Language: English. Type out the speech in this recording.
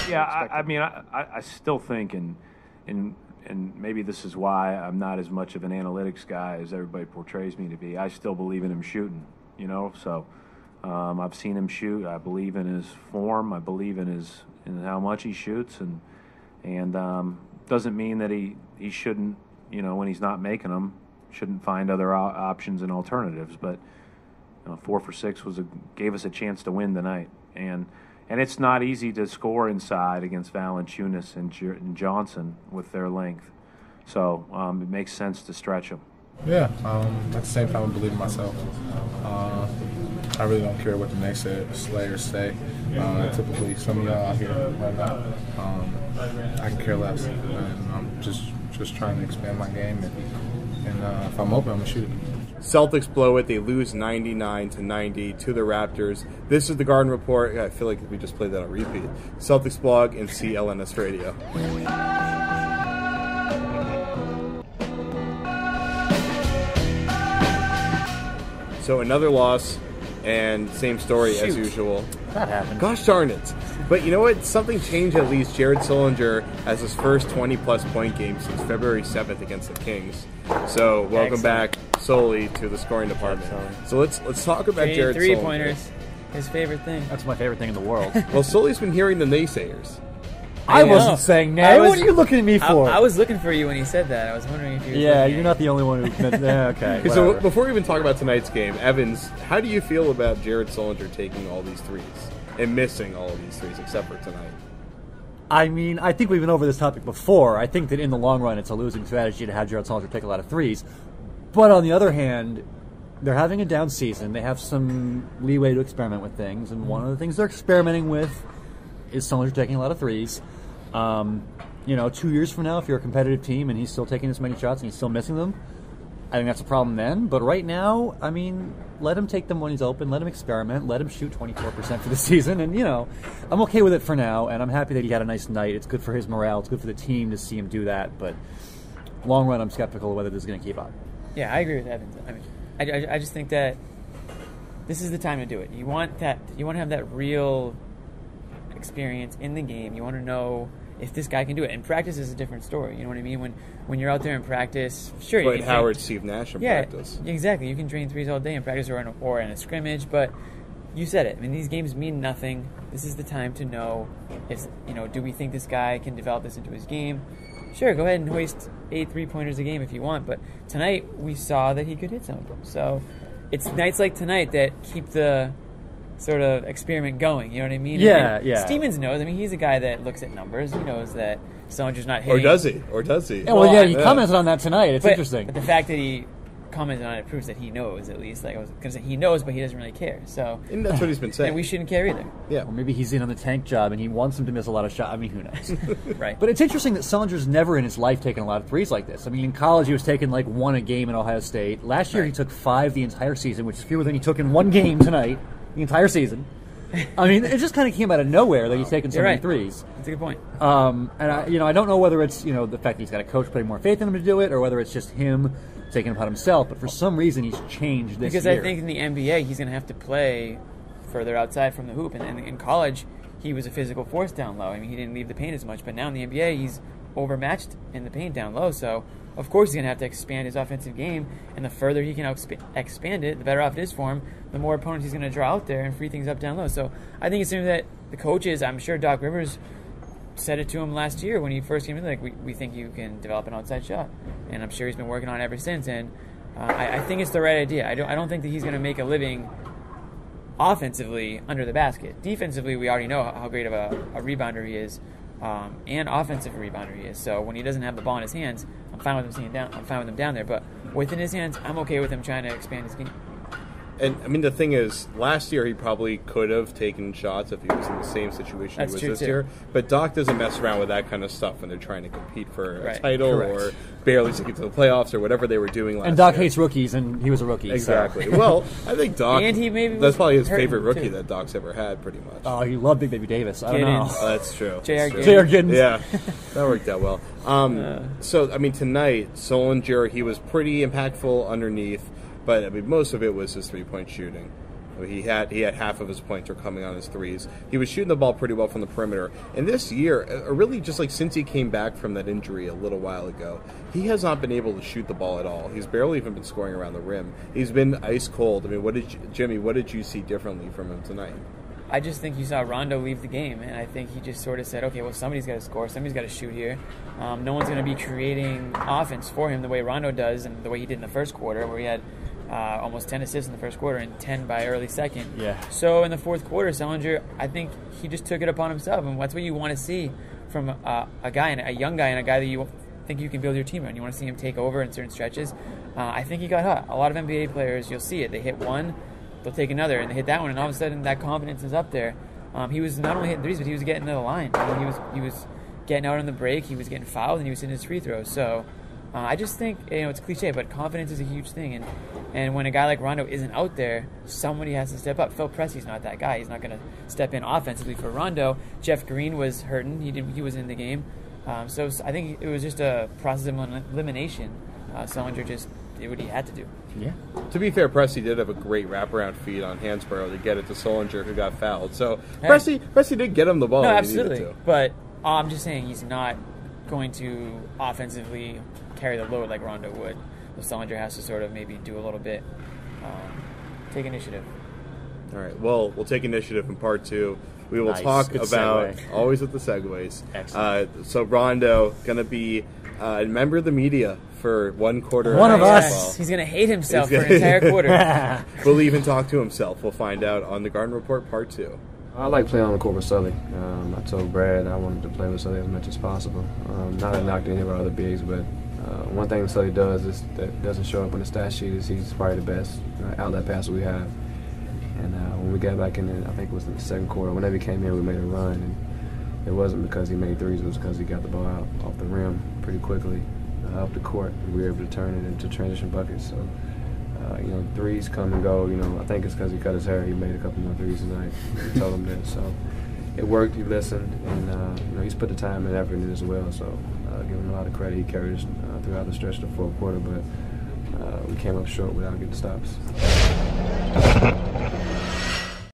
Yeah, I mean, I still think, and maybe this is why I'm not as much of an analytics guy as everybody portrays me to be. I still believe in him shooting, you know. So I've seen him shoot. I believe in his form. I believe in how much he shoots, and doesn't mean that he shouldn't, you know, when he's not making them, shouldn't find other options and alternatives. But 4 for 6 gave us a chance to win tonight, and it's not easy to score inside against Valanciunas and Johnson with their length. So it makes sense to stretch them. Yeah, at the same time, I believe in myself. I really don't care what the next slayers say. Typically, some of y'all out here right now, I can care less. And I'm just trying to expand my game, and if I'm open, I'm going to shoot it. Celtics blow it. They lose 99-90 to the Raptors. This is the Garden Report. I feel like we just played that on repeat. Celtics blog and CLNS Radio. So another loss, and same story as usual. That happened. Gosh darn it. But you know what? Something changed at least. Jared Sullinger has his first 20-plus point game since February 7th against the Kings. So welcome back, Sully, to the scoring department. So let's talk about Jared Sullinger. Three-pointers, his favorite thing. That's my favorite thing in the world. Well, Sully's been hearing the naysayers. I wasn't saying nay. What are you looking at me for? I was looking for you when he said that. I was wondering if you were you're not the only one who meant okay. So before we even talk about tonight's game, Evans, how do you feel about Jared Sullinger taking all these threes and missing all of these threes except for tonight? I mean, I think we've been over this topic before. I think that in the long run, it's a losing strategy to have Jared Sullinger take a lot of threes. But on the other hand, they're having a down season. They have some leeway to experiment with things. And one of the things they're experimenting with is Sullinger taking a lot of threes. 2 years from now, if you're a competitive team and he's still taking this many shots and he's still missing them, I think that's a problem then. But right now, I mean, let him take them when he's open. Let him experiment. Let him shoot 24% for the season. And, I'm okay with it for now. And I'm happy that he had a nice night. It's good for his morale. It's good for the team to see him do that. But long run, I'm skeptical of whether this is going to keep up. Yeah, I agree with Evans. I mean, I just think that this is the time to do it. You want to have that real experience in the game. You want to know if this guy can do it. And practice is a different story. You know what I mean? When you're out there in practice, sure. But Howard, Steve Nash in practice. Exactly. You can drain threes all day in practice or in a scrimmage, but you said it. I mean, these games mean nothing. This is the time to know if, do we think this guy can develop this into his game? Sure, go ahead and hoist 8 3-pointers a game if you want, but tonight we saw that he could hit some of them. So it's nights like tonight that keep the sort of experiment going, you know what I mean? Yeah. Stevens knows. I mean, he's a guy that looks at numbers. He knows that Sullinger's not hitting. Or does he? Yeah, well, he commented on that tonight. It's interesting. But the fact that he commented on it proves that he knows, at least. Like, I was going to say he knows, but he doesn't really care. So, and that's what he's been saying. And we shouldn't care either. Yeah. Or maybe he's in on the tank job and he wants him to miss a lot of shots. I mean, who knows? Right. But it's interesting that Sullinger's never in his life taken a lot of threes like this. I mean, in college he was taking like 1 a game in Ohio State. Last year he took 5 the entire season, which is fewer than he took in 1 game tonight, the entire season. I mean, it just kind of came out of nowhere that he's taken so many threes. That's a good point. And I don't know whether it's the fact that he's got a coach putting more faith in him to do it, or whether it's just him taking it upon himself. But for some reason, he's changed this because year. I think in the NBA he's going to have to play further outside from the hoop, and in college he was a physical force down low. I mean, he didn't leave the paint as much, but now in the NBA he's overmatched in the paint down low. So of course he's going to have to expand his offensive game, and the further he can expand it, the better off it is for him. The more opponents he's going to draw out there and free things up down low. So I think it's something that the coaches, I'm sure Doc Rivers said it to him last year when he first came in, like, we think you can develop an outside shot. And I'm sure he's been working on it ever since. And I think it's the right idea. I don't think that he's going to make a living offensively under the basket. Defensively, we already know how great of a rebounder he is, and offensive rebounder he is. So when he doesn't have the ball in his hands, I'm fine with him down there. But within his hands, I'm okay with him trying to expand his game. And, I mean, the thing is, last year he probably could have taken shots if he was in the same situation he was this year. But Doc doesn't mess around with that kind of stuff when they're trying to compete for a title or barely to get to the playoffs or whatever they were doing last year. And Doc hates rookies, and he was a rookie. Exactly. So. Well, I think Doc, and he maybe that's probably his favorite rookie too. that Doc's ever had, pretty much. Oh, he loved Big Baby Davis. I don't know. Oh, that's true. J.R. Giddens. Yeah, that worked out well. So, I mean, tonight, Sullinger, he was pretty impactful underneath, but I mean, most of it was his 3-point shooting. I mean, he had half of his points were coming on his threes. He was shooting the ball pretty well from the perimeter. And this year, really just like since he came back from that injury a little while ago, he has not been able to shoot the ball at all. He's barely even been scoring around the rim. He's been ice cold. I mean, Jimmy, what did you see differently from him tonight? I just think you saw Rondo leave the game, and I think he just sort of said, okay, well, somebody's got to score, somebody's got to shoot here. No one's going to be creating offense for him the way Rondo does and the way he did in the first quarter, where he had almost 10 assists in the first quarter and 10 by early second. Yeah. So in the fourth quarter, Sullinger, I think he just took it upon himself, and that's what you want to see from a guy, and a young guy, and a guy that you think you can build your team on. You want to see him take over in certain stretches. I think he got hot. A lot of NBA players, you'll see it. They hit one, they'll take another, and they hit that one, and all of a sudden that confidence is up there. He was not only hitting threes, but he was getting to the line. I mean, he was getting out on the break, he was getting fouled, and he was hitting his free throws. So I just think, it's cliche, but confidence is a huge thing. And when a guy like Rondo isn't out there, somebody has to step up. Phil Pressey's not that guy. He's not going to step in offensively for Rondo. Jeff Green was hurting. He was in the game. So I think it was just a process of elimination. Sullinger just did what he had to do. Yeah. To be fair, Pressey did have a great wraparound feed on Hansborough to get it to Sullinger, who got fouled. So Pressey did get him the ball. No, when he needed absolutely. to. But I'm just saying he's not going to offensively carry the load like Rondo would. So Sullinger has to sort of maybe do a little bit, take initiative. All right. Well, we'll take initiative in part 2. We will Nice. talk Good about segue. always with the segues. Excellent. So Rondo gonna be a member of the media for 1 quarter. One of us. basketball. He's going to hate himself He's for an entire quarter. We'll even talk to himself. We'll find out on the Garden Report Part 2. I like playing on the court with Sully. I told Brad I wanted to play with Sully as much as possible. Not to knock any of our other bigs, but one thing Sully does is that doesn't show up on the stat sheet is he's probably the best outlet passer we have. And when we got back in, I think it was in the second quarter, whenever he came in, we made a run. And it wasn't because he made threes, it was because he got the ball out off the rim pretty quickly up the court. And we were able to turn it into transition buckets. So, threes come and go. I think it's because he cut his hair. He made a couple more threes tonight. We told him that. So it worked. He listened, and he's put the time and effort in it as well. So give him a lot of credit. He carried us throughout the stretch of the fourth quarter, but we came up short without getting stops.